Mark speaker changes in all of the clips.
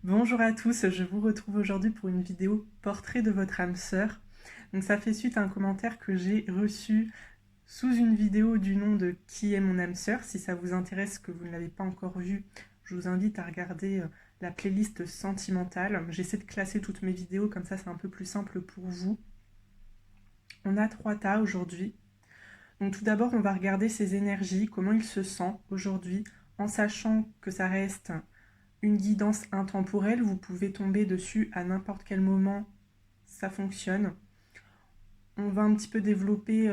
Speaker 1: Bonjour à tous, je vous retrouve aujourd'hui pour une vidéo portrait de votre âme sœur. Donc ça fait suite à un commentaire que j'ai reçu sous une vidéo du nom de Qui est mon âme sœur. Si ça vous intéresse, que vous ne l'avez pas encore vu, je vous invite à regarder la playlist sentimentale. J'essaie de classer toutes mes vidéos, comme ça c'est un peu plus simple pour vous. On a 3 tas aujourd'hui. Donc tout d'abord, on va regarder ses énergies, comment il se sent aujourd'hui, en sachant que ça reste une guidance intemporelle, vous pouvez tomber dessus à n'importe quel moment, ça fonctionne. On va un petit peu développer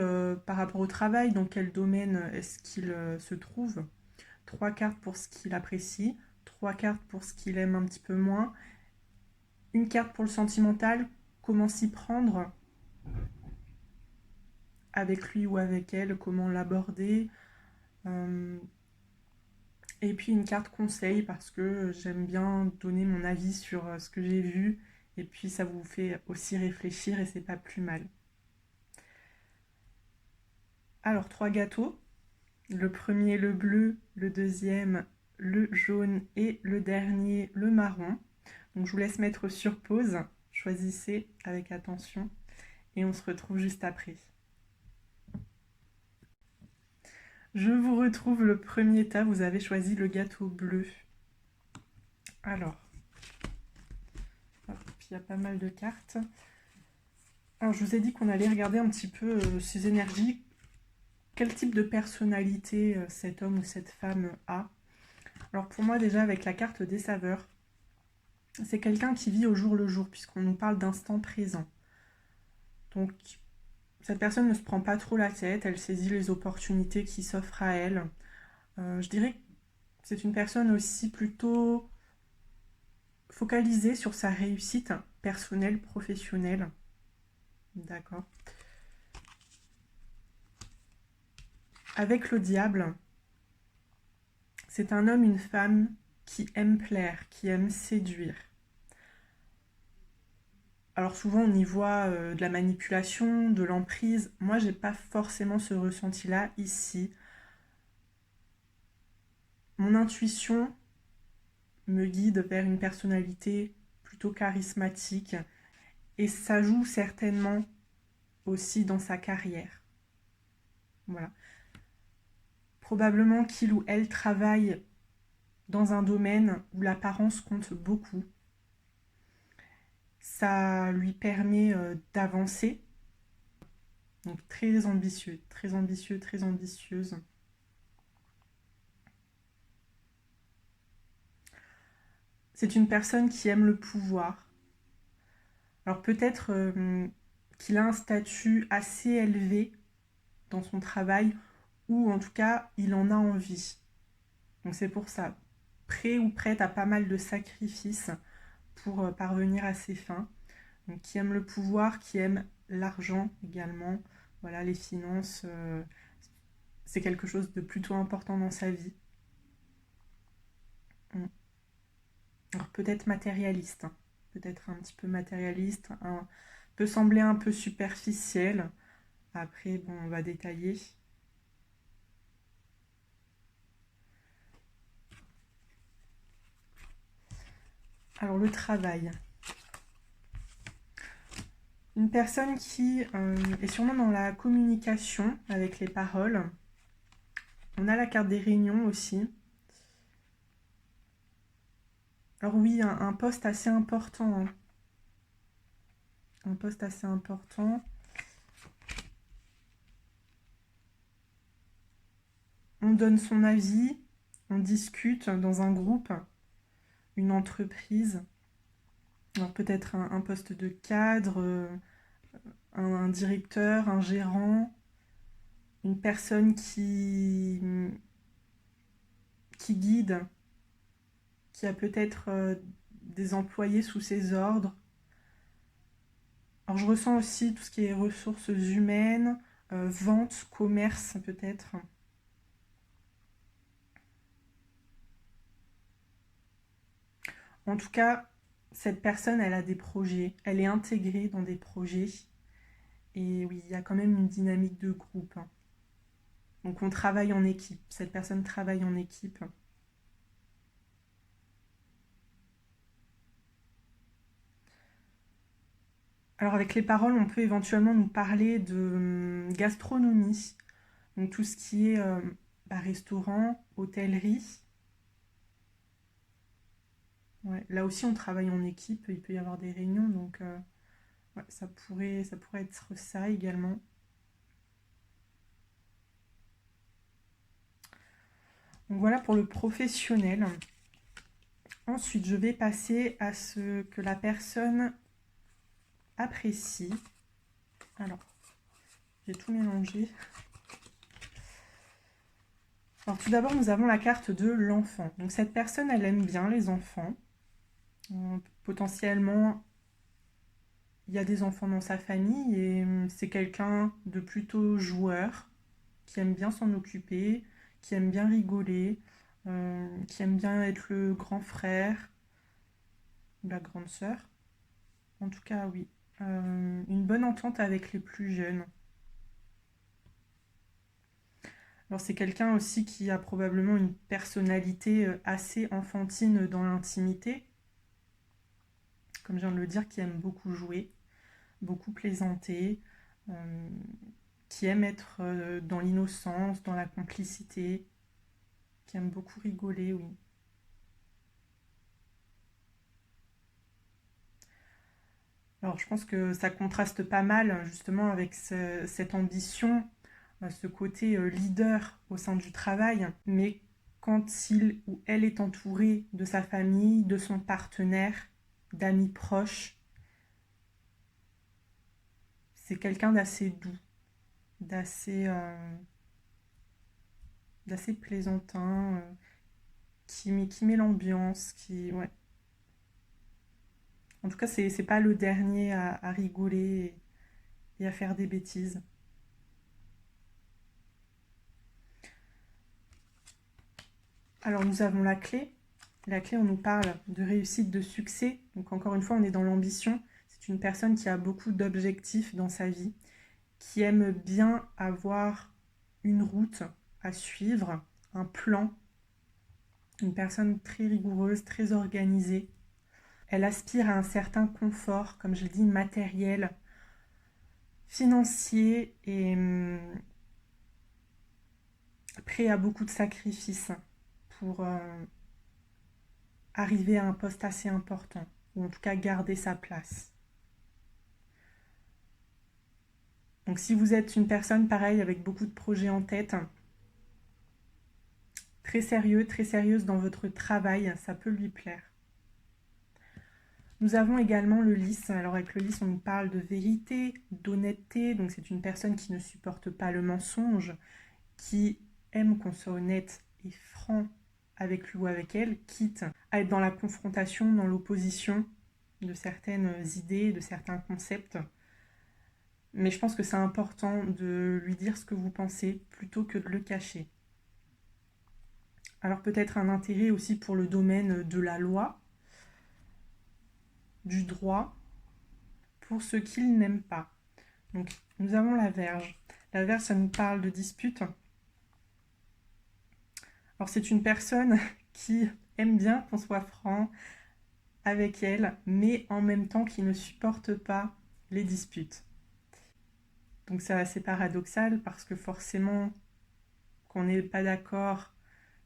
Speaker 1: par rapport au travail, dans quel domaine est-ce qu'il se trouve. 3 cartes pour ce qu'il apprécie, 3 cartes pour ce qu'il aime un petit peu moins, une carte pour le sentimental, comment s'y prendre avec lui ou avec elle, comment l'aborder. Et puis une carte conseil parce que j'aime bien donner mon avis sur ce que j'ai vu et puis ça vous fait aussi réfléchir et c'est pas plus mal. Alors 3 gâteaux, le premier le bleu, le deuxième le jaune et le dernier le marron. Donc je vous laisse mettre sur pause, choisissez avec attention et on se retrouve juste après. Je vous retrouve le premier tas, vous avez choisi le gâteau bleu. Alors, hop, il y a pas mal de cartes. Alors je vous ai dit qu'on allait regarder un petit peu ses énergies, quel type de personnalité cet homme ou cette femme a. Alors pour moi déjà avec la carte des saveurs, c'est quelqu'un qui vit au jour le jour puisqu'on nous parle d'instant présent. Donc cette personne ne se prend pas trop la tête, elle saisit les opportunités qui s'offrent à elle. Je dirais que c'est une personne aussi plutôt focalisée sur sa réussite personnelle, professionnelle. D'accord. Avec le diable, c'est un homme, une femme qui aime plaire, qui aime séduire. Alors souvent on y voit de la manipulation, de l'emprise. Moi j'ai pas forcément ce ressenti-là ici. Mon intuition me guide vers une personnalité plutôt charismatique et ça joue certainement aussi dans sa carrière. Voilà. Probablement qu'il ou elle travaille dans un domaine où l'apparence compte beaucoup. Ça lui permet d'avancer. Donc très ambitieux, très ambitieux, très ambitieuse. C'est une personne qui aime le pouvoir. Alors peut-être qu'il a un statut assez élevé dans son travail, ou en tout cas il en a envie. Donc c'est pour ça, prêt ou prête à pas mal de sacrifices pour parvenir à ses fins. Donc qui aime le pouvoir, qui aime l'argent également. Voilà, les finances, c'est quelque chose de plutôt important dans sa vie. Alors peut-être matérialiste, hein. Peut-être un petit peu matérialiste, peut sembler un peu superficiel. Après, bon, on va détailler. Alors le travail. Une personne qui est sûrement dans la communication avec les paroles. On a la carte des réunions aussi. Alors oui, un poste assez important, hein. Un poste assez important. On donne son avis, on discute dans un groupe, une entreprise. Alors peut-être un poste de cadre, un directeur, un gérant, une personne qui guide, qui a peut-être des employés sous ses ordres. Alors je ressens aussi tout ce qui est ressources humaines, vente, commerce peut-être. En tout cas, cette personne, elle a des projets, elle est intégrée dans des projets. Et oui, il y a quand même une dynamique de groupe, hein. Donc on travaille en équipe, cette personne travaille en équipe. Alors avec les paroles, on peut éventuellement nous parler de gastronomie, donc tout ce qui est restaurant, hôtellerie. Ouais, là aussi, on travaille en équipe, il peut y avoir des réunions, donc ouais, ça pourrait être ça également. Donc voilà pour le professionnel. Ensuite, je vais passer à ce que la personne apprécie. Alors, j'ai tout mélangé. Alors tout d'abord, nous avons la carte de l'enfant. Donc cette personne, elle aime bien les enfants. Potentiellement, il y a des enfants dans sa famille et c'est quelqu'un de plutôt joueur, qui aime bien s'en occuper, qui aime bien rigoler, qui aime bien être le grand frère ou la grande sœur. En tout cas, oui. Une bonne entente avec les plus jeunes. Alors c'est quelqu'un aussi qui a probablement une personnalité assez enfantine dans l'intimité, comme je viens de le dire, qui aime beaucoup jouer, beaucoup plaisanter, euh, qui aime être dans l'innocence, dans la complicité, qui aime beaucoup rigoler, oui. Alors je pense que ça contraste pas mal justement avec cette ambition, ce côté leader au sein du travail, mais quand il ou elle est entouré de sa famille, de son partenaire, d'amis proches, c'est quelqu'un d'assez doux, d'assez d'assez plaisantin, qui met l'ambiance, ouais. En tout cas, c'est pas le dernier à rigoler et à faire des bêtises. Alors nous avons la clé. La clé, on nous parle de réussite, de succès. Donc encore une fois, on est dans l'ambition. C'est une personne qui a beaucoup d'objectifs dans sa vie, qui aime bien avoir une route à suivre, un plan. Une personne très rigoureuse, très organisée. Elle aspire à un certain confort, comme je le dis, matériel, financier et prêt à beaucoup de sacrifices pour arriver à un poste assez important, ou en tout cas garder sa place. Donc si vous êtes une personne pareille avec beaucoup de projets en tête, très sérieux, très sérieuse dans votre travail, ça peut lui plaire. Nous avons également le lys. Alors avec le lys, on nous parle de vérité, d'honnêteté. Donc c'est une personne qui ne supporte pas le mensonge, qui aime qu'on soit honnête et franc avec lui ou avec elle, quitte à être dans la confrontation, dans l'opposition de certaines idées, de certains concepts. Mais je pense que c'est important de lui dire ce que vous pensez plutôt que de le cacher. Alors peut-être un intérêt aussi pour le domaine de la loi, du droit, pour ceux qu'il n'aime pas. Donc nous avons la Vierge. La Vierge, ça nous parle de dispute. Alors c'est une personne qui aime bien qu'on soit franc avec elle, mais en même temps qui ne supporte pas les disputes. Donc c'est assez paradoxal parce que forcément, qu'on n'est pas d'accord,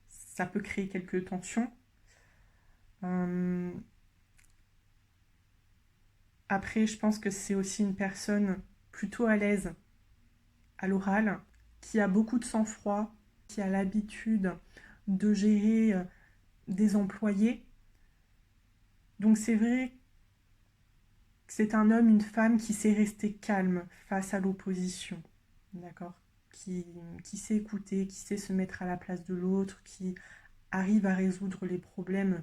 Speaker 1: ça peut créer quelques tensions. Après, je pense que c'est aussi une personne plutôt à l'aise à l'oral, qui a beaucoup de sang-froid, qui a l'habitude de gérer des employés. Donc c'est vrai que c'est un homme, une femme qui sait rester calme face à l'opposition, d'accord, qui sait écouter, qui sait se mettre à la place de l'autre, qui arrive à résoudre les problèmes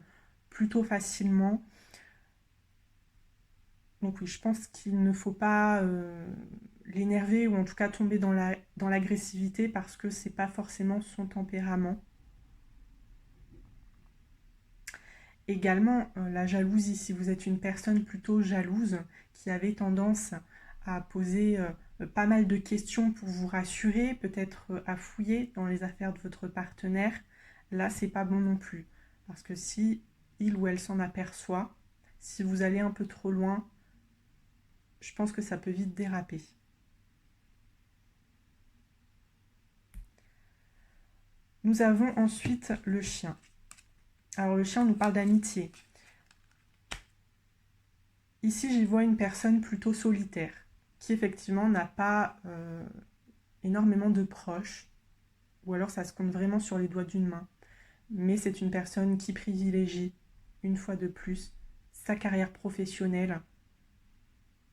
Speaker 1: plutôt facilement. Donc oui, je pense qu'il ne faut pas l'énerver ou en tout cas tomber dans l'agressivité parce que c'est pas forcément son tempérament. Également, la jalousie, si vous êtes une personne plutôt jalouse qui avait tendance à poser pas mal de questions pour vous rassurer, peut-être à fouiller dans les affaires de votre partenaire, là c'est pas bon non plus. Parce que si il ou elle s'en aperçoit, si vous allez un peu trop loin, je pense que ça peut vite déraper. Nous avons ensuite le chien. Alors le chien nous parle d'amitié. Ici, j'y vois une personne plutôt solitaire, qui effectivement n'a pas énormément de proches, ou alors ça se compte vraiment sur les doigts d'une main. Mais c'est une personne qui privilégie, une fois de plus, sa carrière professionnelle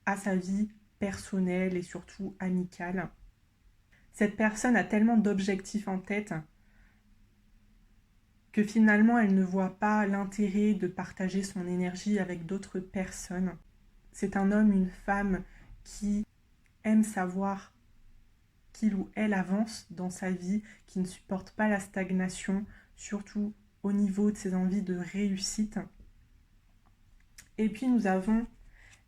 Speaker 1: à sa vie personnelle et surtout amicale. Cette personne a tellement d'objectifs en tête que finalement elle ne voit pas l'intérêt de partager son énergie avec d'autres personnes. C'est un homme, une femme qui aime savoir qu'il ou elle avance dans sa vie, qui ne supporte pas la stagnation, surtout au niveau de ses envies de réussite. Et puis nous avons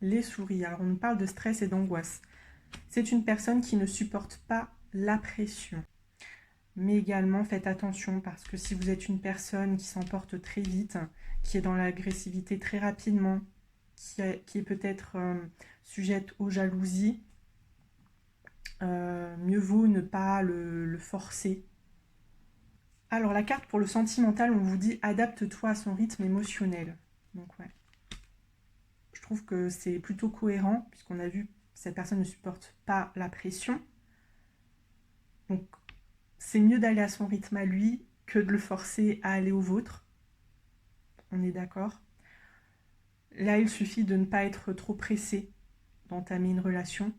Speaker 1: les souris. Alors on nous parle de stress et d'angoisse. C'est une personne qui ne supporte pas la pression. Mais également faites attention parce que si vous êtes une personne qui s'emporte très vite, qui est dans l'agressivité très rapidement, qui est peut-être sujette aux jalousies, mieux vaut ne pas le forcer. Alors la carte pour le sentimental, on vous dit adapte-toi à son rythme émotionnel. Donc ouais. Je trouve que c'est plutôt cohérent puisqu'on a vu que cette personne ne supporte pas la pression. Donc c'est mieux d'aller à son rythme à lui que de le forcer à aller au vôtre. On est d'accord? Là, il suffit de ne pas être trop pressé d'entamer une relation.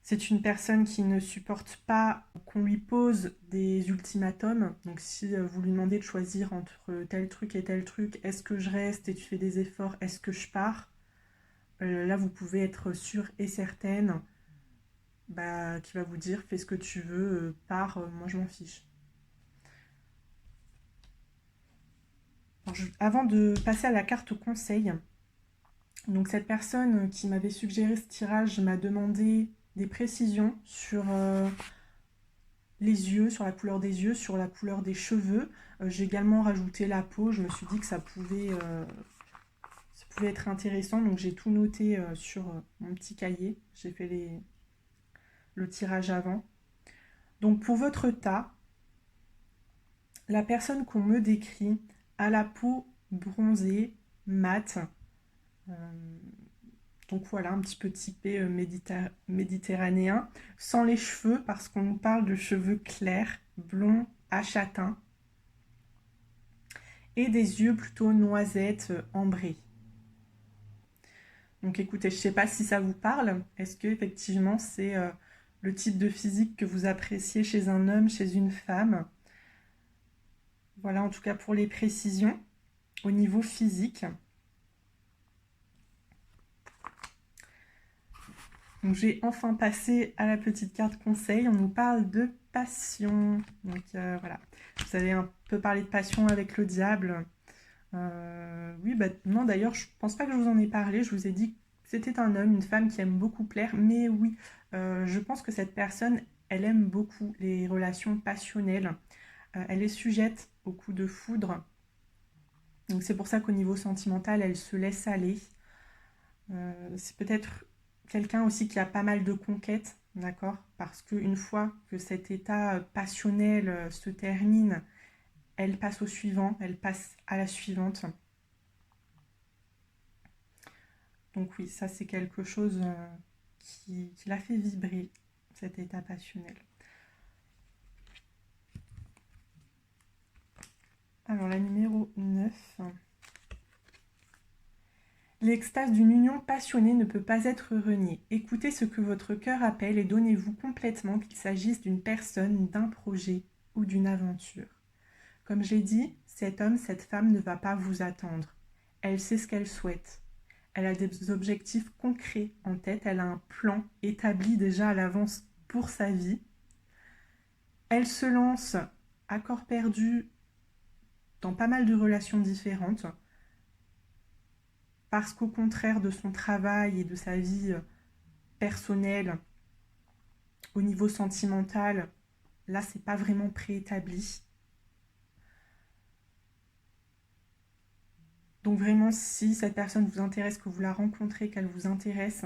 Speaker 1: C'est une personne qui ne supporte pas qu'on lui pose des ultimatums. Donc si vous lui demandez de choisir entre tel truc et tel truc, est-ce que je reste et tu fais des efforts, est-ce que je pars? Là, vous pouvez être sûre et certaine qui va vous dire fais ce que tu veux, pars, moi je m'en fiche. Alors, avant de passer à la carte conseil, donc cette personne qui m'avait suggéré ce tirage m'a demandé des précisions sur les yeux, sur la couleur des yeux, sur la couleur des cheveux. J'ai également rajouté la peau, je me suis dit que ça pouvait être intéressant, donc j'ai tout noté sur mon petit cahier. J'ai fait le tirage avant. Donc pour votre tas, la personne qu'on me décrit a la peau bronzée, mate. Donc voilà, un petit peu typé méditerranéen, sans les cheveux, parce qu'on nous parle de cheveux clairs, blonds, à châtain, et des yeux plutôt noisettes, ambrés. Donc écoutez, je ne sais pas si ça vous parle. Est-ce que effectivement c'est le type de physique que vous appréciez chez un homme, chez une femme? Voilà, en tout cas pour les précisions au niveau physique. Donc j'ai enfin passé à la petite carte conseil. On nous parle de passion. Donc voilà, vous avez un peu parlé de passion avec le diable. Oui, non d'ailleurs, je pense pas que je vous en ai parlé. Je vous ai dit que c'était un homme, une femme qui aime beaucoup plaire. Mais oui, je pense que cette personne, elle aime beaucoup les relations passionnelles. Elle est sujette aux coups de foudre. Donc c'est pour ça qu'au niveau sentimental, elle se laisse aller. C'est peut-être quelqu'un aussi qui a pas mal de conquêtes, d'accord? Parce qu'une fois que cet état passionnel se termine, elle passe au suivant, elle passe à la suivante. Donc oui, ça c'est quelque chose qui l'a fait vibrer, cet état passionnel. Alors la numéro 9. L'extase d'une union passionnée ne peut pas être reniée. Écoutez ce que votre cœur appelle et donnez-vous complètement qu'il s'agisse d'une personne, d'un projet ou d'une aventure. Comme j'ai dit, cet homme, cette femme ne va pas vous attendre. Elle sait ce qu'elle souhaite. Elle a des objectifs concrets en tête, elle a un plan établi déjà à l'avance pour sa vie. Elle se lance à corps perdu dans pas mal de relations différentes. Parce qu'au contraire de son travail et de sa vie personnelle, au niveau sentimental, là, c'est pas vraiment préétabli. Donc vraiment, si cette personne vous intéresse, que vous la rencontrez, qu'elle vous intéresse,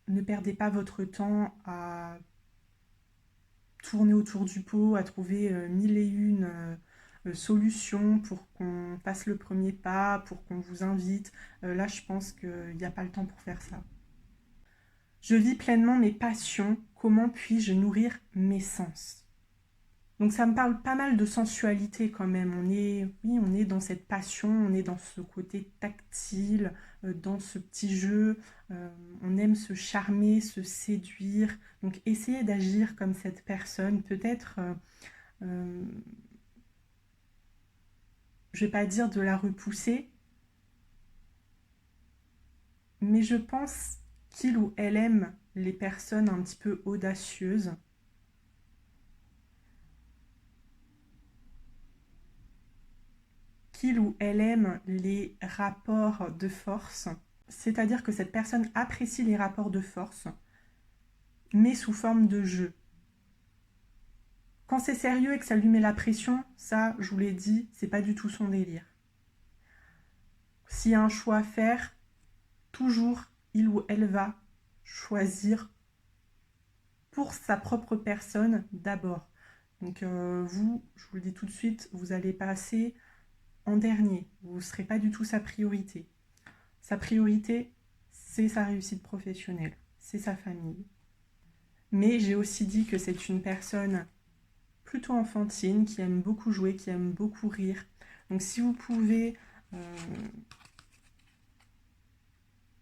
Speaker 1: ne perdez pas votre temps à tourner autour du pot, à trouver mille et une solutions pour qu'on fasse le premier pas, pour qu'on vous invite. Là, je pense qu'il n'y a pas le temps pour faire ça. Je vis pleinement mes passions. Comment puis-je nourrir mes sens? Donc ça me parle pas mal de sensualité quand même. Oui, on est dans cette passion, on est dans ce côté tactile, dans ce petit jeu. On aime se charmer, se séduire. Donc essayez d'agir comme cette personne. Peut-être, je vais pas dire de la repousser, mais je pense qu'il ou elle aime les personnes un petit peu audacieuses. Qu'il ou elle aime les rapports de force, c'est-à-dire que cette personne apprécie les rapports de force, mais sous forme de jeu. Quand c'est sérieux et que ça lui met la pression, ça, je vous l'ai dit, c'est pas du tout son délire. S'il y a un choix à faire, toujours il ou elle va choisir pour sa propre personne d'abord. Donc vous, je vous le dis tout de suite, vous allez passer en dernier. Vous ne serez pas du tout sa priorité. Sa priorité, c'est sa réussite professionnelle, c'est sa famille. Mais j'ai aussi dit que c'est une personne plutôt enfantine, qui aime beaucoup jouer, qui aime beaucoup rire. Donc si vous pouvez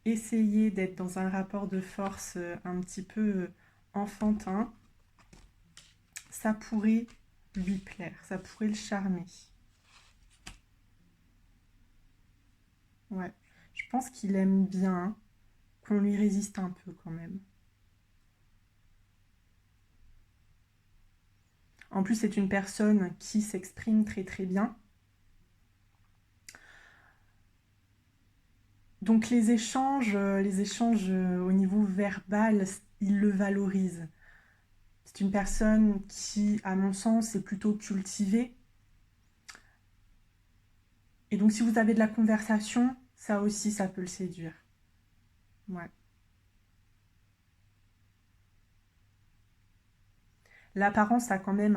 Speaker 1: essayer d'être dans un rapport de force un petit peu enfantin, ça pourrait lui plaire, ça pourrait le charmer. Ouais, je pense qu'il aime bien qu'on lui résiste un peu quand même. En plus, c'est une personne qui s'exprime très très bien. Donc les échanges au niveau verbal, il le valorise. C'est une personne qui, à mon sens, est plutôt cultivée. Et donc si vous avez de la conversation, ça aussi, ça peut le séduire. Ouais. L'apparence a quand même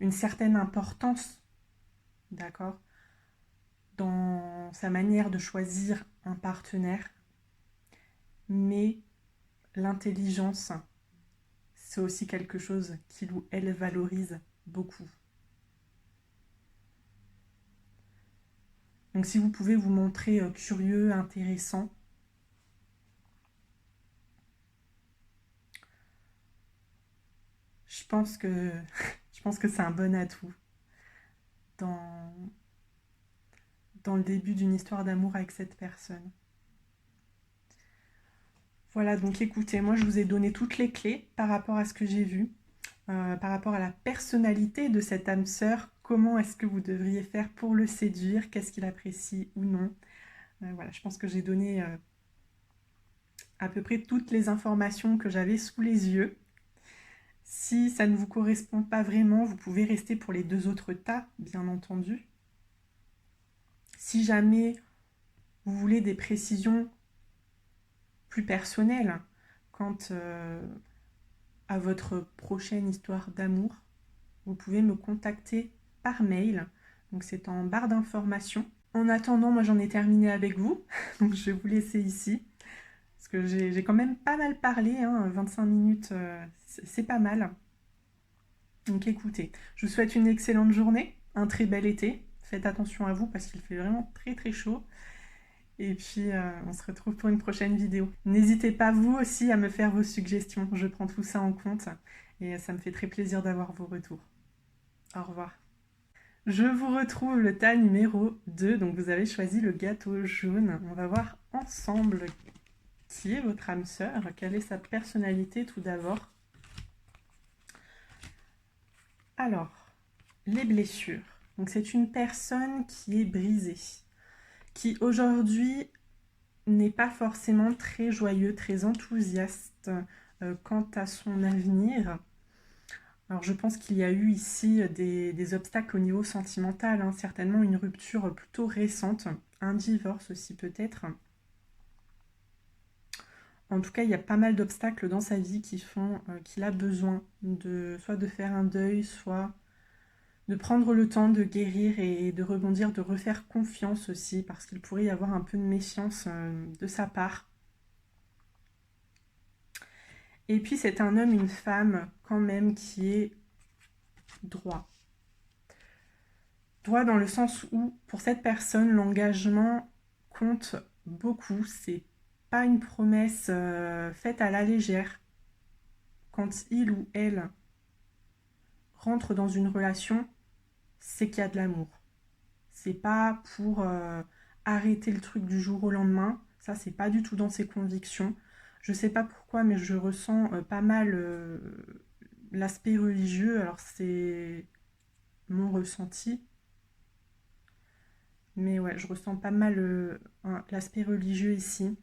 Speaker 1: une certaine importance, d'accord, dans sa manière de choisir un partenaire. Mais l'intelligence, c'est aussi quelque chose qu'il ou elle valorise beaucoup. Donc si vous pouvez vous montrer curieux, intéressant, je pense que, je pense que c'est un bon atout dans, dans le début d'une histoire d'amour avec cette personne. Voilà, donc écoutez, moi je vous ai donné toutes les clés par rapport à ce que j'ai vu, par rapport à la personnalité de cette âme sœur, comment est-ce que vous devriez faire pour le séduire, qu'est-ce qu'il apprécie ou non. Voilà, je pense que j'ai donné à peu près toutes les informations que j'avais sous les yeux. Si ça ne vous correspond pas vraiment, vous pouvez rester pour les 2 autres tas, bien entendu. Si jamais vous voulez des précisions plus personnelles quant à votre prochaine histoire d'amour, vous pouvez me contacter par mail. Donc c'est en barre d'informations. En attendant, moi j'en ai terminé avec vous, donc je vais vous laisser ici. Parce que j'ai quand même pas mal parlé, hein, 25 minutes, c'est pas mal. Donc écoutez, je vous souhaite une excellente journée, un très bel été. Faites attention à vous parce qu'il fait vraiment très très chaud. Et puis on se retrouve pour une prochaine vidéo. N'hésitez pas vous aussi à me faire vos suggestions, je prends tout ça en compte et ça me fait très plaisir d'avoir vos retours. Au revoir. Je vous retrouve le tas numéro 2, donc vous avez choisi le gâteau jaune. On va voir ensemble qui est votre âme sœur, quelle est sa personnalité tout d'abord. Alors, les blessures. Donc c'est une personne qui est brisée, qui aujourd'hui n'est pas forcément très joyeux, très enthousiaste quant à son avenir. Alors je pense qu'il y a eu ici des obstacles au niveau sentimental, hein, certainement une rupture plutôt récente, un divorce aussi peut-être. En tout cas, il y a pas mal d'obstacles dans sa vie qui font qu'il a besoin soit de faire un deuil, soit de prendre le temps de guérir et de rebondir, de refaire confiance aussi, parce qu'il pourrait y avoir un peu de méfiance de sa part. Et puis c'est un homme, une femme quand même qui est droit. Droit dans le sens où pour cette personne, l'engagement compte beaucoup. C'est pas une promesse faite à la légère. Quand il ou elle rentre dans une relation, c'est qu'il y a de l'amour. C'est pas pour arrêter le truc du jour au lendemain. Ça, c'est pas du tout dans ses convictions. Je sais pas pourquoi, mais je ressens pas mal l'aspect religieux. Alors, c'est mon ressenti. Mais ouais, je ressens pas mal l'aspect religieux ici.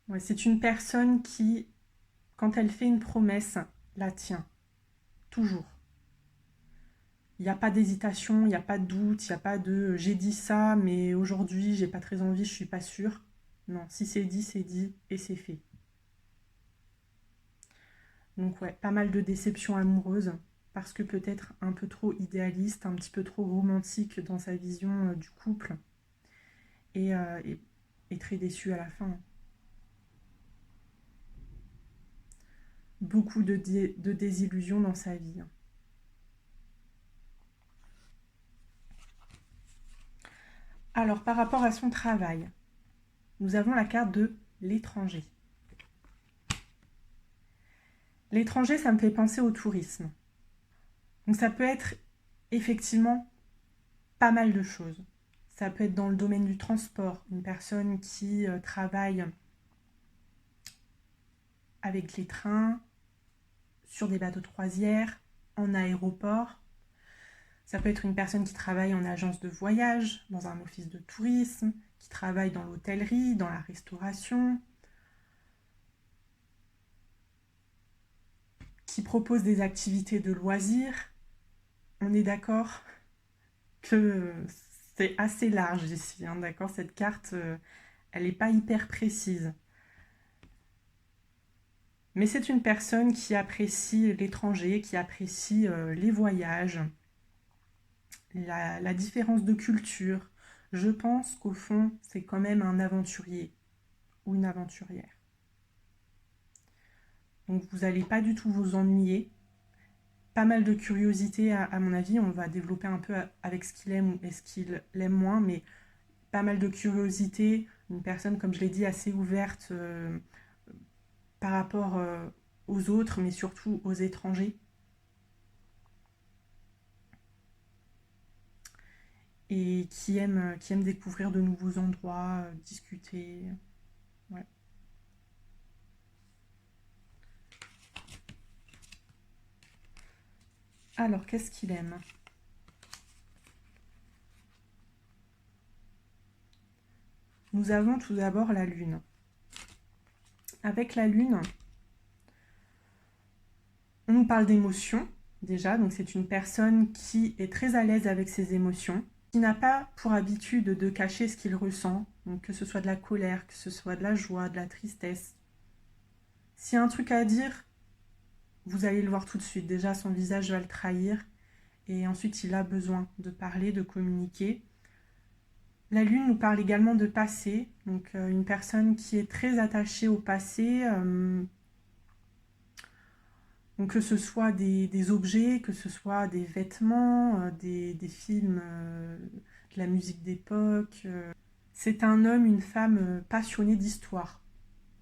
Speaker 1: Ouais, c'est une personne qui, quand elle fait une promesse, la tient. Toujours. Il n'y a pas d'hésitation, il n'y a pas de doute, il n'y a pas de j'ai dit ça, mais aujourd'hui j'ai pas très envie, je suis pas sûre. Non, si c'est dit et c'est fait. Donc ouais, pas mal de déceptions amoureuses, parce que peut-être un peu trop idéaliste, un petit peu trop romantique dans sa vision du couple, et très déçu à la fin. Beaucoup de désillusions dans sa vie. Alors, par rapport à son travail, nous avons la carte de l'étranger. L'étranger, ça me fait penser au tourisme. Donc ça peut être effectivement pas mal de choses. Ça peut être dans le domaine du transport, une personne qui travaille avec les trains, sur des bateaux de croisière, en aéroport. Ça peut être une personne qui travaille en agence de voyage, dans un office de tourisme, qui travaille dans l'hôtellerie, dans la restauration, qui propose des activités de loisirs. On est d'accord que c'est assez large ici, hein, d'accord? Cette carte, elle n'est pas hyper précise. Mais c'est une personne qui apprécie l'étranger, qui apprécie les voyages, la différence de culture. Je pense qu'au fond, c'est quand même un aventurier ou une aventurière. Donc vous n'allez pas du tout vous ennuyer. Pas mal de curiosité à mon avis. On va développer un peu avec ce qu'il aime et ce qu'il aime moins, mais pas mal de curiosité. Une personne, comme je l'ai dit, assez ouverte par rapport aux autres, mais surtout aux étrangers. Et qui aime découvrir de nouveaux endroits, discuter. Ouais. Alors, qu'est-ce qu'il aime? Nous avons tout d'abord la Lune. Avec la Lune, on nous parle d'émotions, déjà. Donc, c'est une personne qui est très à l'aise avec ses émotions, qui n'a pas pour habitude de cacher ce qu'il ressent, donc que ce soit de la colère, que ce soit de la joie, de la tristesse. S'il y a un truc à dire, vous allez le voir tout de suite. Déjà, son visage va le trahir. Et ensuite, il a besoin de parler, de communiquer. La Lune nous parle également de passé. Donc, une personne qui est très attachée au passé. Donc, que ce soit des objets, que ce soit des vêtements, des films, de la musique d'époque. C'est un homme, une femme passionnée d'histoire,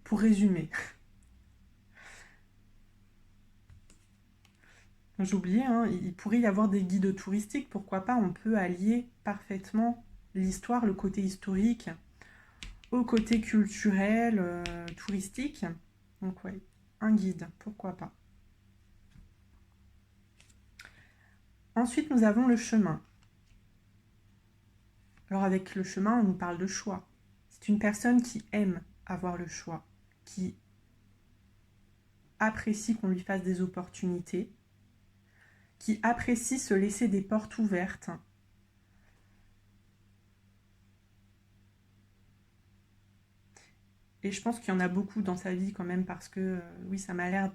Speaker 1: pour résumer. J'ai oublié, hein, il pourrait y avoir des guides touristiques, pourquoi pas, on peut allier parfaitement l'histoire, le côté historique, au côté culturel, touristique. Donc ouais, un guide, pourquoi pas. Ensuite, nous avons le chemin. Alors avec le chemin, on nous parle de choix. C'est une personne qui aime avoir le choix, qui apprécie qu'on lui fasse des opportunités, qui apprécie se laisser des portes ouvertes. Et je pense qu'il y en a beaucoup dans sa vie quand même parce que, oui, ça m'a l'air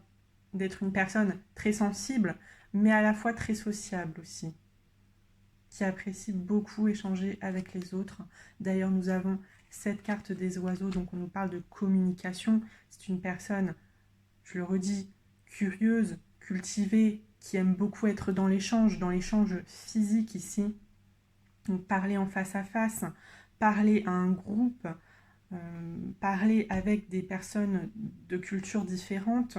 Speaker 1: d'être une personne très sensible, mais à la fois très sociable aussi, qui apprécie beaucoup échanger avec les autres. D'ailleurs, nous avons cette carte des oiseaux, donc on nous parle de communication. C'est une personne, je le redis, curieuse, cultivée, qui aime beaucoup être dans l'échange physique ici. Donc parler en face à face, parler à un groupe, parler avec des personnes de cultures différentes,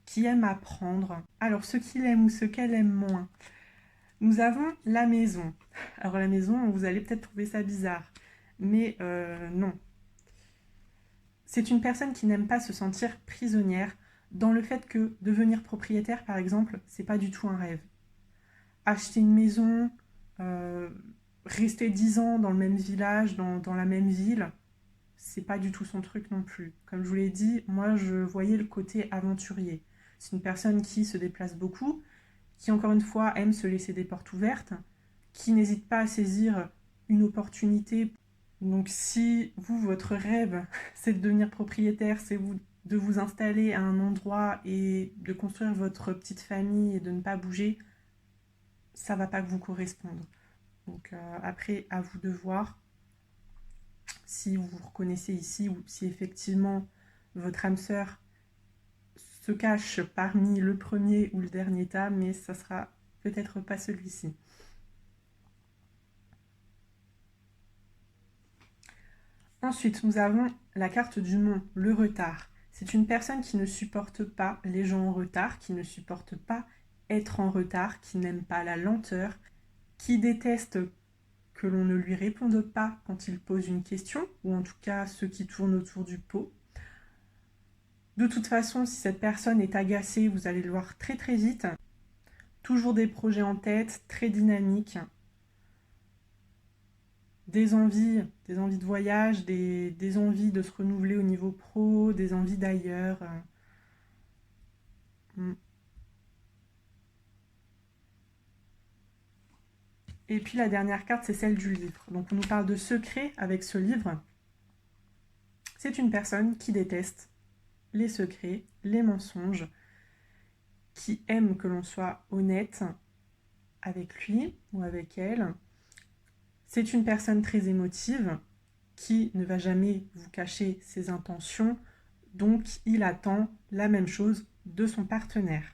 Speaker 1: qui aiment apprendre. Alors ce qu'il aime ou ce qu'elle aime moins. Nous avons la maison. Alors la maison, vous allez peut-être trouver ça bizarre, mais non. C'est une personne qui n'aime pas se sentir prisonnière dans le fait que devenir propriétaire, par exemple, c'est pas du tout un rêve. Acheter une maison, rester 10 ans dans le même village, dans la même ville, c'est pas du tout son truc non plus. Comme je vous l'ai dit, moi je voyais le côté aventurier. C'est une personne qui se déplace beaucoup, qui encore une fois aime se laisser des portes ouvertes, qui n'hésite pas à saisir une opportunité. Donc si vous, votre rêve, c'est de devenir propriétaire, c'est de vous installer à un endroit et de construire votre petite famille et de ne pas bouger, ça va pas vous correspondre. Donc après, à vous de voir si vous vous reconnaissez ici ou si effectivement votre âme sœur se cache parmi le premier ou le dernier tas, mais ça sera peut-être pas celui-ci. Ensuite, nous avons la carte du mont, le retard. C'est une personne qui ne supporte pas les gens en retard, qui ne supporte pas être en retard, qui n'aime pas la lenteur, qui déteste que l'on ne lui réponde pas quand il pose une question, ou en tout cas ceux qui tournent autour du pot. De toute façon, si cette personne est agacée, vous allez le voir très très vite. Toujours des projets en tête, très dynamiques. Des envies de voyage, des envies de se renouveler au niveau pro, des envies d'ailleurs. Et puis la dernière carte, c'est celle du livre. Donc on nous parle de secret avec ce livre. C'est une personne qui déteste les secrets, les mensonges, qui aime que l'on soit honnête avec lui ou avec elle. C'est une personne très émotive qui ne va jamais vous cacher ses intentions, donc il attend la même chose de son partenaire.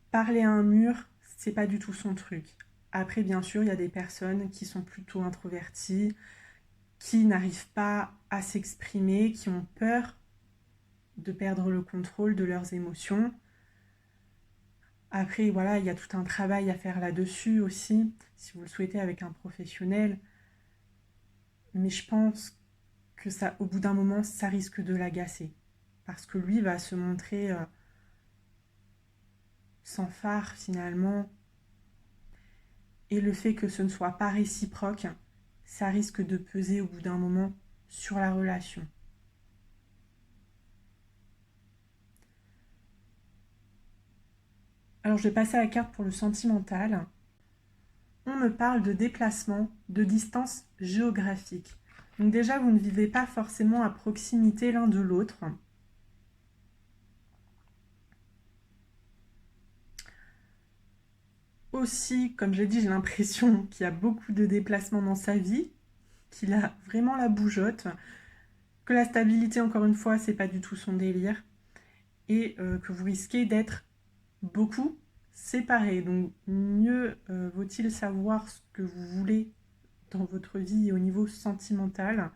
Speaker 1: Parler à un mur, c'est pas du tout son truc. Après, bien sûr, il y a des personnes qui sont plutôt introverties, qui n'arrivent pas à s'exprimer, qui ont peur de perdre le contrôle de leurs émotions. Après, voilà, il y a tout un travail à faire là-dessus aussi, si vous le souhaitez, avec un professionnel. Mais je pense que ça, au bout d'un moment, ça risque de l'agacer. Parce que lui va se montrer sans phare finalement. Et le fait que ce ne soit pas réciproque, ça risque de peser au bout d'un moment sur la relation. Alors je vais passer à la carte pour le sentimental. On me parle de déplacement, de distance géographique. Donc déjà, vous ne vivez pas forcément à proximité l'un de l'autre. Aussi, comme j'ai dit, j'ai l'impression qu'il y a beaucoup de déplacements dans sa vie, qu'il a vraiment la bougeotte, que la stabilité, encore une fois, c'est pas du tout son délire, et que vous risquez d'être beaucoup séparés. Donc mieux vaut-il savoir ce que vous voulez dans votre vie au niveau sentimental.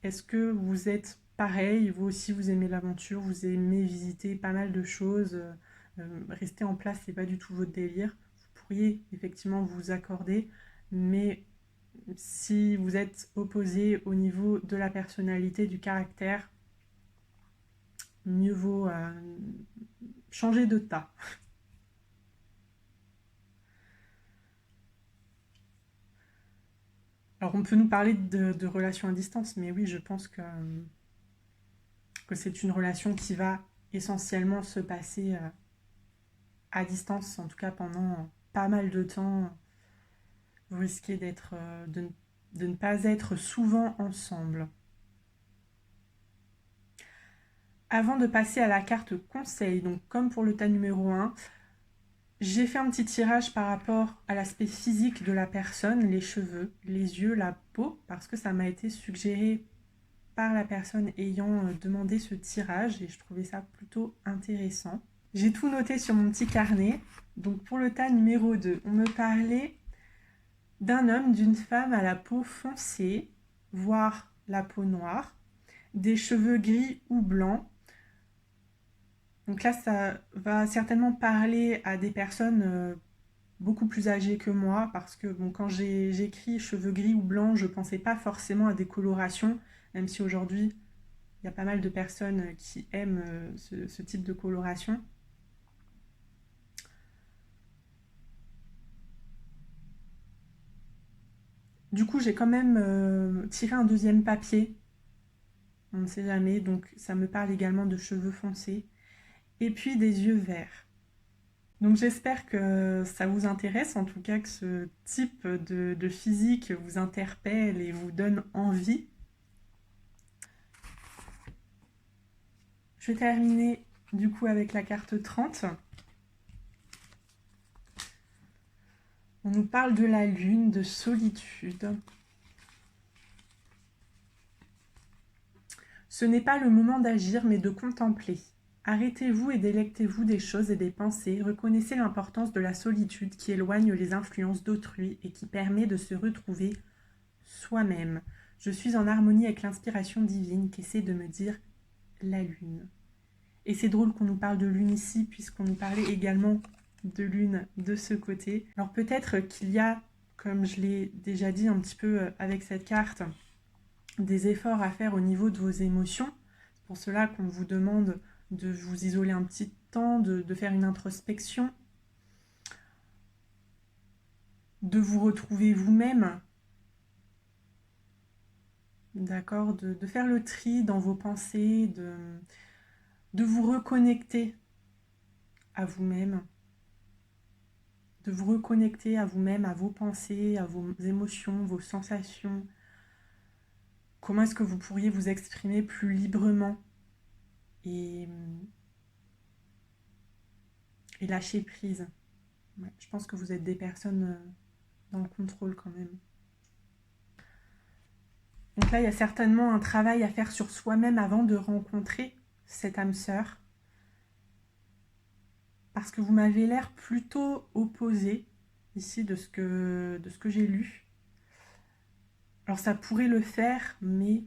Speaker 1: Est-ce que vous êtes pareil, vous aussi vous aimez l'aventure, vous aimez visiter pas mal de choses, rester en place c'est pas du tout votre délire. Vous pourriez effectivement vous accorder, mais si vous êtes opposé au niveau de la personnalité, du caractère, mieux vaut changer de tas. Alors on peut nous parler de relations à distance, mais oui, je pense que c'est une relation qui va essentiellement se passer à distance, en tout cas pendant pas mal de temps. Vous risquez de ne pas être souvent ensemble. Avant de passer à la carte conseil, donc comme pour le tas numéro 1, j'ai fait un petit tirage par rapport à l'aspect physique de la personne, les cheveux, les yeux, la peau, parce que ça m'a été suggéré par la personne ayant demandé ce tirage et je trouvais ça plutôt intéressant. J'ai tout noté sur mon petit carnet. Donc pour le tas numéro 2, on me parlait d'un homme, d'une femme à la peau foncée, voire la peau noire, des cheveux gris ou blancs. Donc là, ça va certainement parler à des personnes beaucoup plus âgées que moi, parce que bon, quand j'ai écrit cheveux gris ou blancs, je ne pensais pas forcément à des colorations, même si aujourd'hui, il y a pas mal de personnes qui aiment ce type de coloration. Du coup, j'ai quand même tiré un deuxième papier. On ne sait jamais, donc ça me parle également de cheveux foncés. Et puis des yeux verts. Donc j'espère que ça vous intéresse, en tout cas que ce type de physique vous interpelle et vous donne envie. Je vais terminer du coup avec la carte 30. On nous parle de la lune, de solitude. Ce n'est pas le moment d'agir, mais de contempler. Arrêtez-vous et délectez-vous des choses et des pensées. Reconnaissez l'importance de la solitude qui éloigne les influences d'autrui et qui permet de se retrouver soi-même. Je suis en harmonie avec l'inspiration divine qu'essaie de me dire la lune. Et c'est drôle qu'on nous parle de lune ici, puisqu'on nous parlait également de lune de ce côté. Alors peut-être qu'il y a, comme je l'ai déjà dit un petit peu avec cette carte, des efforts à faire au niveau de vos émotions. C'est pour cela qu'on vous demande de vous isoler un petit temps, de faire une introspection, de vous retrouver vous-même, d'accord, de faire le tri dans vos pensées, de vous reconnecter à vous-même, de vous reconnecter à vous-même, à vos pensées, à vos émotions, vos sensations. Comment est-ce que vous pourriez vous exprimer plus librement et lâcher prise. Ouais, je pense que vous êtes des personnes dans le contrôle quand même. Donc là, il y a certainement un travail à faire sur soi-même avant de rencontrer cette âme sœur. Parce que vous m'avez l'air plutôt opposé ici de ce que j'ai lu. Alors ça pourrait le faire, mais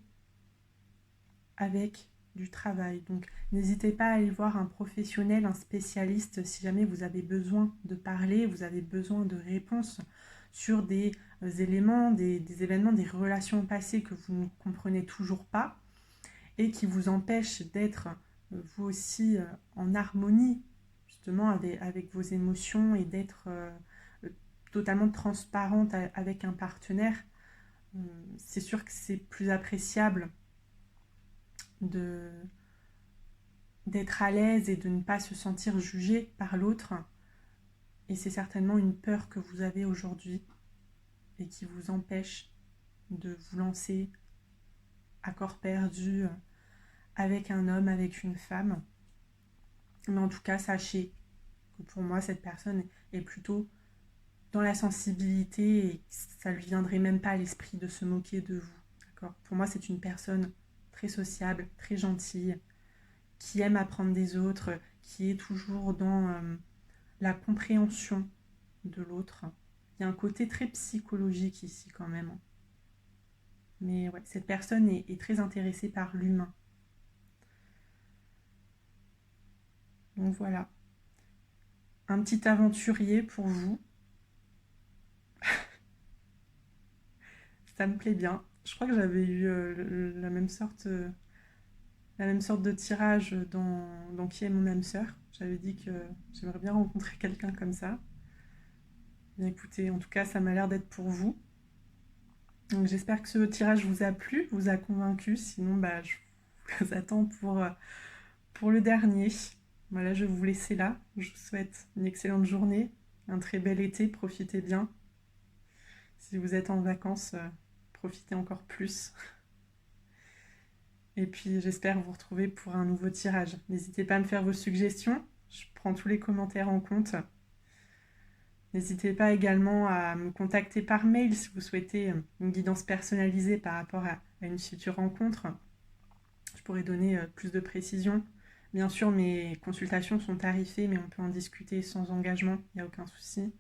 Speaker 1: avec du travail. Donc n'hésitez pas à aller voir un professionnel, un spécialiste, si jamais vous avez besoin de parler, vous avez besoin de réponses sur des éléments, des événements, des relations passées que vous ne comprenez toujours pas et qui vous empêchent d'être vous aussi en harmonie justement avec vos émotions et d'être totalement transparente avec un partenaire. C'est sûr que c'est plus appréciable d'être à l'aise et de ne pas se sentir jugé par l'autre. Et c'est certainement une peur que vous avez aujourd'hui et qui vous empêche de vous lancer à corps perdu avec un homme, avec une femme. Mais en tout cas, sachez que pour moi, cette personne est plutôt dans la sensibilité et ça ne lui viendrait même pas à l'esprit de se moquer de vous. D'accord ? Pour moi, c'est une personne très sociable, très gentille, qui aime apprendre des autres, qui est toujours dans la compréhension de l'autre. Il y a un côté très psychologique ici quand même. Mais ouais, cette personne est très intéressée par l'humain. Donc voilà. Un petit aventurier pour vous. Ça me plaît bien. Je crois que j'avais eu la même sorte de tirage dans Qui est mon âme sœur. J'avais dit que j'aimerais bien rencontrer quelqu'un comme ça. Bien écoutez, en tout cas, ça m'a l'air d'être pour vous. Donc j'espère que ce tirage vous a plu, vous a convaincu. Sinon, bah, je vous attends pour le dernier. Voilà, je vais vous laisser là. Je vous souhaite une excellente journée, un très bel été, profitez bien. Si vous êtes en vacances, profitez encore plus. Et puis j'espère vous retrouver pour un nouveau tirage. N'hésitez pas à me faire vos suggestions, je prends tous les commentaires en compte. N'hésitez pas également à me contacter par mail si vous souhaitez une guidance personnalisée par rapport à une future rencontre. Je pourrais donner plus de précisions. Bien sûr, mes consultations sont tarifées, mais on peut en discuter sans engagement, il n'y a aucun souci.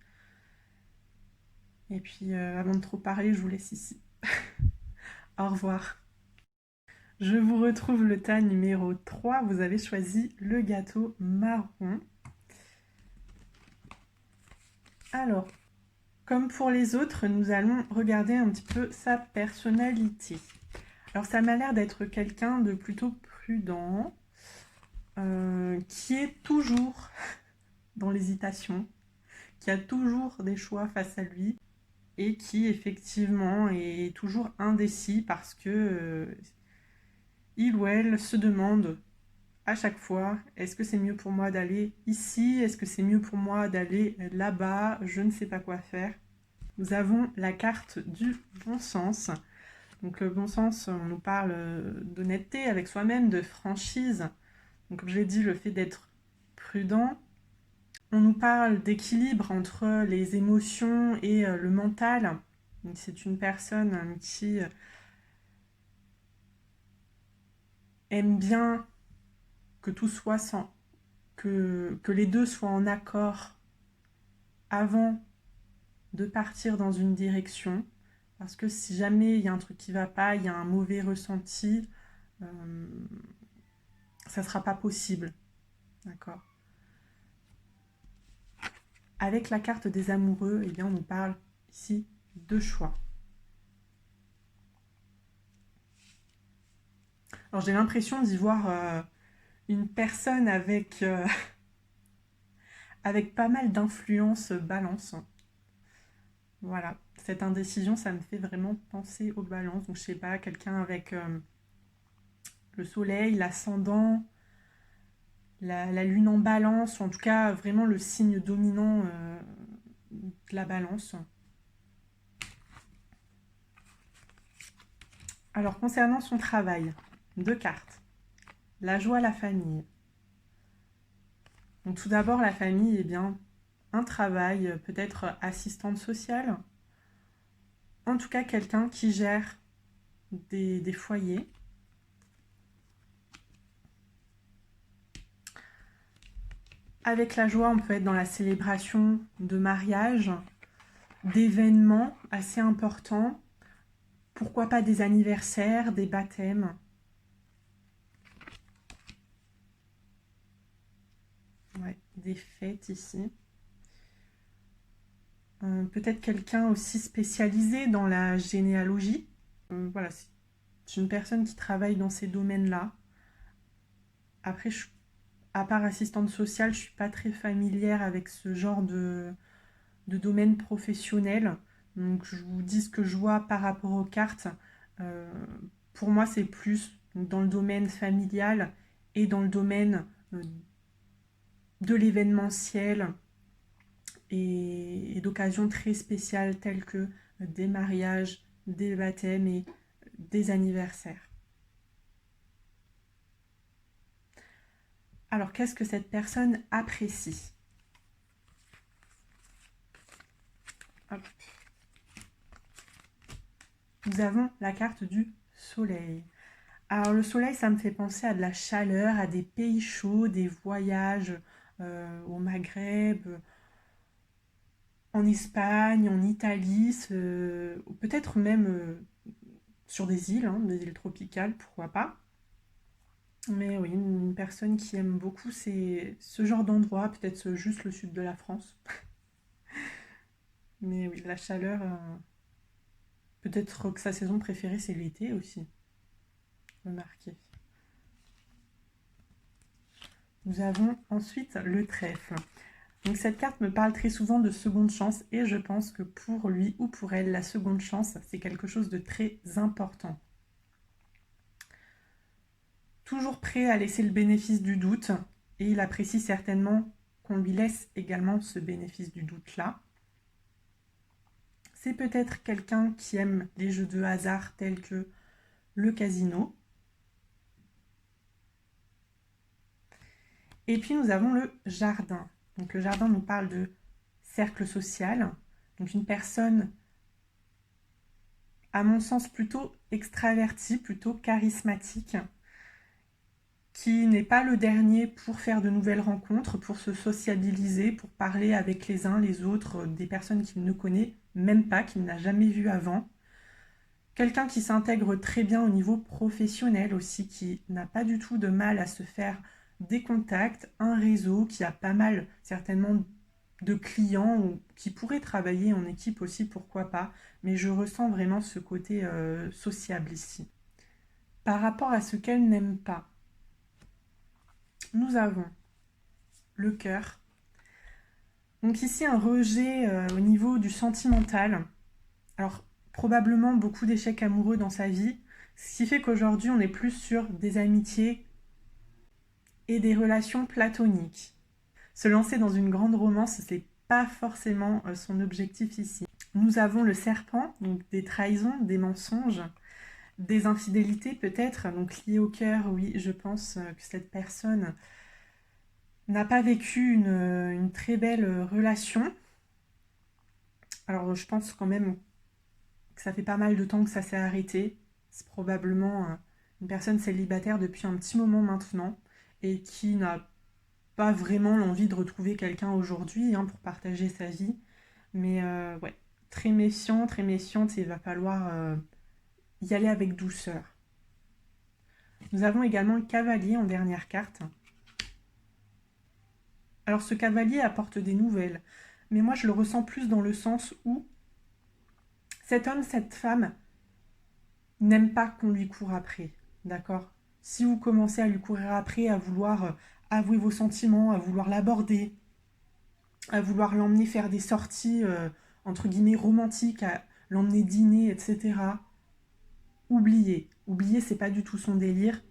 Speaker 1: Et puis, avant de trop parler, je vous laisse ici. Au revoir. Je vous retrouve le tas numéro 3. Vous avez choisi le gâteau marron. Alors, comme pour les autres, nous allons regarder un petit peu sa personnalité. Alors, ça m'a l'air d'être quelqu'un de plutôt prudent, qui est toujours dans l'hésitation, qui a toujours des choix face à lui et qui effectivement est toujours indécis parce que il ou elle se demande à chaque fois, est-ce que c'est mieux pour moi d'aller ici? Est-ce que c'est mieux pour moi d'aller là-bas? Je ne sais pas quoi faire. Nous avons la carte du bon sens. Donc le bon sens, on nous parle d'honnêteté avec soi-même, de franchise. Donc comme je l'ai dit, le fait d'être prudent. On nous parle d'équilibre entre les émotions et le mental. C'est une personne qui aime bien que tout soit sans, que les deux soient en accord avant de partir dans une direction, parce que si jamais il y a un truc qui va pas, il y a un mauvais ressenti, ça sera pas possible, d'accord? Avec la carte des amoureux, eh bien on nous parle ici de choix. Alors j'ai l'impression d'y voir une personne avec pas mal d'influence balance. Voilà, cette indécision, ça me fait vraiment penser aux balances. Donc je sais pas, quelqu'un avec le soleil, l'ascendant, la lune en balance, ou en tout cas vraiment le signe dominant de la balance. Alors concernant son travail, 2 cartes. La joie, la famille. Donc tout d'abord la famille, eh bien un travail, peut-être assistante sociale, en tout cas quelqu'un qui gère des foyers. Avec la joie, on peut être dans la célébration de mariage, d'événements assez importants, pourquoi pas des anniversaires, des baptêmes. Ouais, des fêtes ici. Peut-être quelqu'un aussi spécialisé dans la généalogie. Voilà, c'est une personne qui travaille dans ces domaines-là. Après, à part assistante sociale, je ne suis pas très familière avec ce genre de domaine professionnel. Donc je vous dis ce que je vois par rapport aux cartes. Euh, pour moi, c'est plus dans le domaine familial et dans le domaine de l'événementiel et d'occasions très spéciales telles que des mariages, des baptêmes et des anniversaires. Alors, qu'est-ce que cette personne apprécie? Hop. Nous avons la carte du soleil. Alors le soleil, ça me fait penser à de la chaleur, à des pays chauds, des voyages au Maghreb, en Espagne, en Italie, peut-être même sur des îles tropicales, pourquoi pas. Mais oui, une personne qui aime beaucoup ce genre d'endroit, peut-être juste le sud de la France. Mais oui, la chaleur, peut-être que sa saison préférée, c'est l'été aussi. Remarquez. Nous avons ensuite le trèfle. Donc cette carte me parle très souvent de seconde chance et je pense que pour lui ou pour elle, la seconde chance, c'est quelque chose de très important. Toujours prêt à laisser le bénéfice du doute et il apprécie certainement qu'on lui laisse également ce bénéfice du doute-là. C'est peut-être quelqu'un qui aime les jeux de hasard tels que le casino. Et puis nous avons le jardin. Donc le jardin nous parle de cercle social. Donc une personne, à mon sens, plutôt extravertie, plutôt charismatique, qui n'est pas le dernier pour faire de nouvelles rencontres, pour se sociabiliser, pour parler avec les uns, les autres, des personnes qu'il ne connaît même pas, qu'il n'a jamais vues avant. Quelqu'un qui s'intègre très bien au niveau professionnel aussi, qui n'a pas du tout de mal à se faire des contacts, un réseau, qui a pas mal certainement de clients ou qui pourrait travailler en équipe aussi, pourquoi pas. Mais je ressens vraiment ce côté sociable ici. Par rapport à ce qu'elle n'aime pas, nous avons le cœur. Donc ici un rejet au niveau du sentimental. Alors probablement beaucoup d'échecs amoureux dans sa vie, ce qui fait qu'aujourd'hui on est plus sur des amitiés et des relations platoniques. Se lancer dans une grande romance, c'est pas forcément son objectif ici. Nous avons le serpent, donc des trahisons, des mensonges, des infidélités peut-être, donc liées au cœur. Oui, je pense que cette personne n'a pas vécu une très belle relation. Alors je pense quand même que ça fait pas mal de temps que ça s'est arrêté. C'est probablement une personne célibataire depuis un petit moment maintenant et qui n'a pas vraiment l'envie de retrouver quelqu'un aujourd'hui pour partager sa vie. Mais ouais, très méfiante et il va falloir y aller avec douceur. Nous avons également le cavalier en dernière carte. Alors ce cavalier apporte des nouvelles, mais moi je le ressens plus dans le sens où cet homme, cette femme n'aime pas qu'on lui court après, d'accord? Si vous commencez à lui courir après, à vouloir avouer vos sentiments, à vouloir l'aborder, à vouloir l'emmener faire des sorties entre guillemets romantiques, à l'emmener dîner, etc. Oubliez, c'est pas du tout son délire.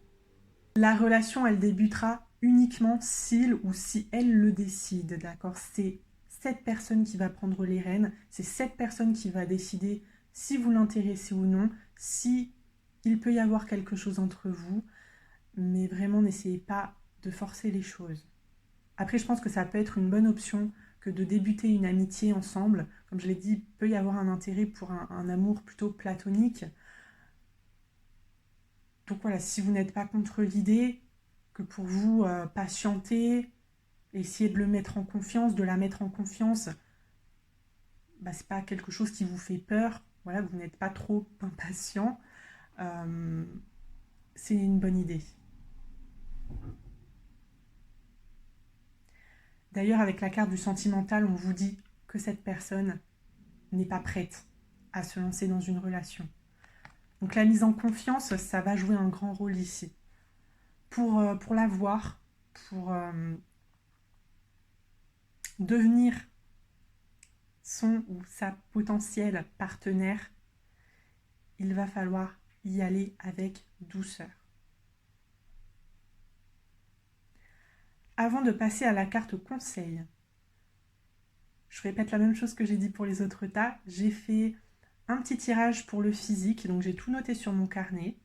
Speaker 1: La relation, elle débutera uniquement s'il ou si elle le décide, d'accord? C'est cette personne qui va prendre les rênes, c'est cette personne qui va décider si vous l'intéressez ou non, si il peut y avoir quelque chose entre vous, mais vraiment n'essayez pas de forcer les choses. Après, je pense que ça peut être une bonne option que de débuter une amitié ensemble. Comme je l'ai dit, il peut y avoir un intérêt pour un amour plutôt platonique. Donc voilà, si vous n'êtes pas contre l'idée, que pour vous, patienter, essayer de le mettre en confiance, de la mettre en confiance, c'est pas quelque chose qui vous fait peur, voilà, vous n'êtes pas trop impatient, c'est une bonne idée. D'ailleurs, avec la carte du sentimental, on vous dit que cette personne n'est pas prête à se lancer dans une relation. Donc la mise en confiance, ça va jouer un grand rôle ici. Pour l'avoir, pour devenir son ou sa potentielle partenaire, il va falloir y aller avec douceur. Avant de passer à la carte conseil, je répète la même chose que j'ai dit pour les autres tas. J'ai fait un petit tirage pour le physique, donc j'ai tout noté sur mon carnet.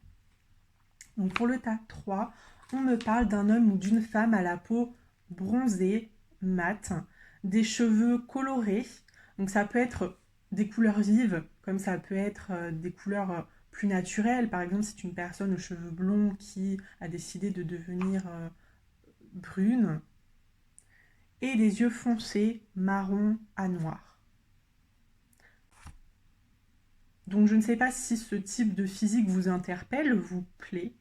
Speaker 1: Donc pour le tas 3, on me parle d'un homme ou d'une femme à la peau bronzée, mate, des cheveux colorés. Donc ça peut être des couleurs vives, comme ça peut être des couleurs plus naturelles. Par exemple, c'est une personne aux cheveux blonds qui a décidé de devenir brune. Et des yeux foncés, marron à noir. Donc je ne sais pas si ce type de physique vous interpelle, vous plaît.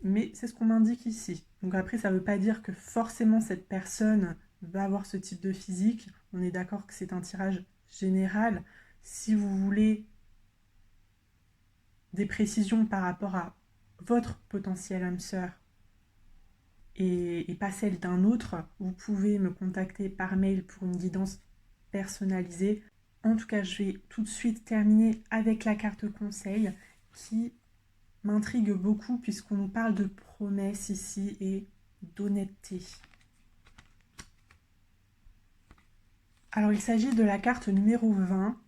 Speaker 1: Mais c'est ce qu'on m'indique ici. Donc après, ça ne veut pas dire que forcément cette personne va avoir ce type de physique. On est d'accord que c'est un tirage général. Si vous voulez des précisions par rapport à votre potentiel âme sœur et pas celle d'un autre, vous pouvez me contacter par mail pour une guidance personnalisée. En tout cas, je vais tout de suite terminer avec la carte conseil qui m'intrigue beaucoup puisqu'on nous parle de promesses ici et d'honnêteté. Alors, il s'agit de la carte numéro 20.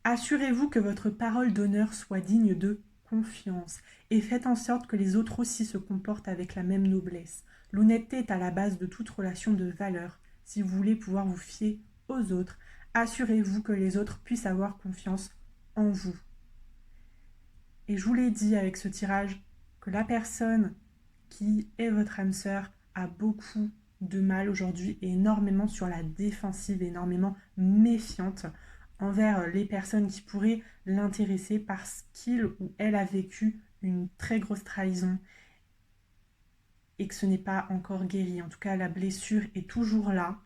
Speaker 1: Assurez-vous que votre parole d'honneur soit digne de confiance et faites en sorte que les autres aussi se comportent avec la même noblesse. L'honnêteté est à la base de toute relation de valeur. Si vous voulez pouvoir vous fier aux autres, assurez-vous que les autres puissent avoir confiance en vous. Et je vous l'ai dit avec ce tirage que la personne qui est votre âme sœur a beaucoup de mal aujourd'hui et énormément sur la défensive, énormément méfiante envers les personnes qui pourraient l'intéresser parce qu'il ou elle a vécu une très grosse trahison et que ce n'est pas encore guéri. En tout cas, la blessure est toujours là.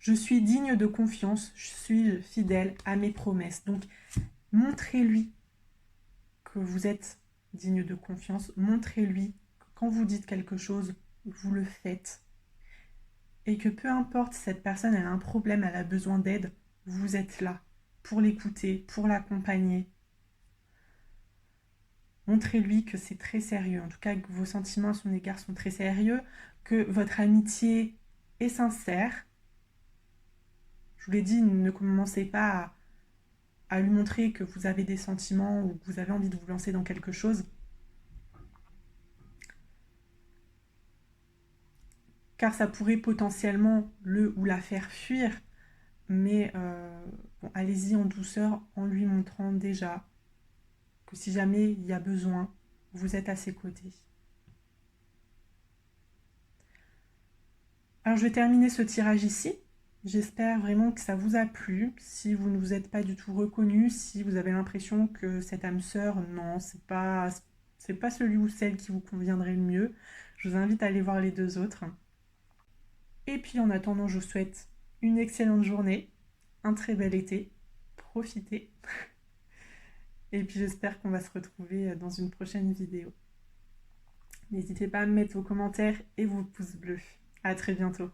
Speaker 1: Je suis digne de confiance, je suis fidèle à mes promesses. Donc, montrez-lui que vous êtes digne de confiance. Montrez-lui que quand vous dites quelque chose, vous le faites. Et que peu importe si cette personne elle a un problème, elle a besoin d'aide, vous êtes là pour l'écouter, pour l'accompagner. Montrez-lui que c'est très sérieux, en tout cas que vos sentiments à son égard sont très sérieux, que votre amitié est sincère. Je vous l'ai dit, ne commencez pas à lui montrer que vous avez des sentiments ou que vous avez envie de vous lancer dans quelque chose. Car ça pourrait potentiellement le ou la faire fuir. Mais bon, allez-y en douceur en lui montrant déjà que si jamais il y a besoin, vous êtes à ses côtés. Alors je vais terminer ce tirage ici. J'espère vraiment que ça vous a plu. Si vous ne vous êtes pas du tout reconnu, si vous avez l'impression que cette âme sœur, non, c'est pas celui ou celle qui vous conviendrait le mieux, je vous invite à aller voir les deux autres. Et puis en attendant, je vous souhaite une excellente journée, un très bel été, profitez. Et puis j'espère qu'on va se retrouver dans une prochaine vidéo. N'hésitez pas à me mettre vos commentaires et vos pouces bleus. À très bientôt.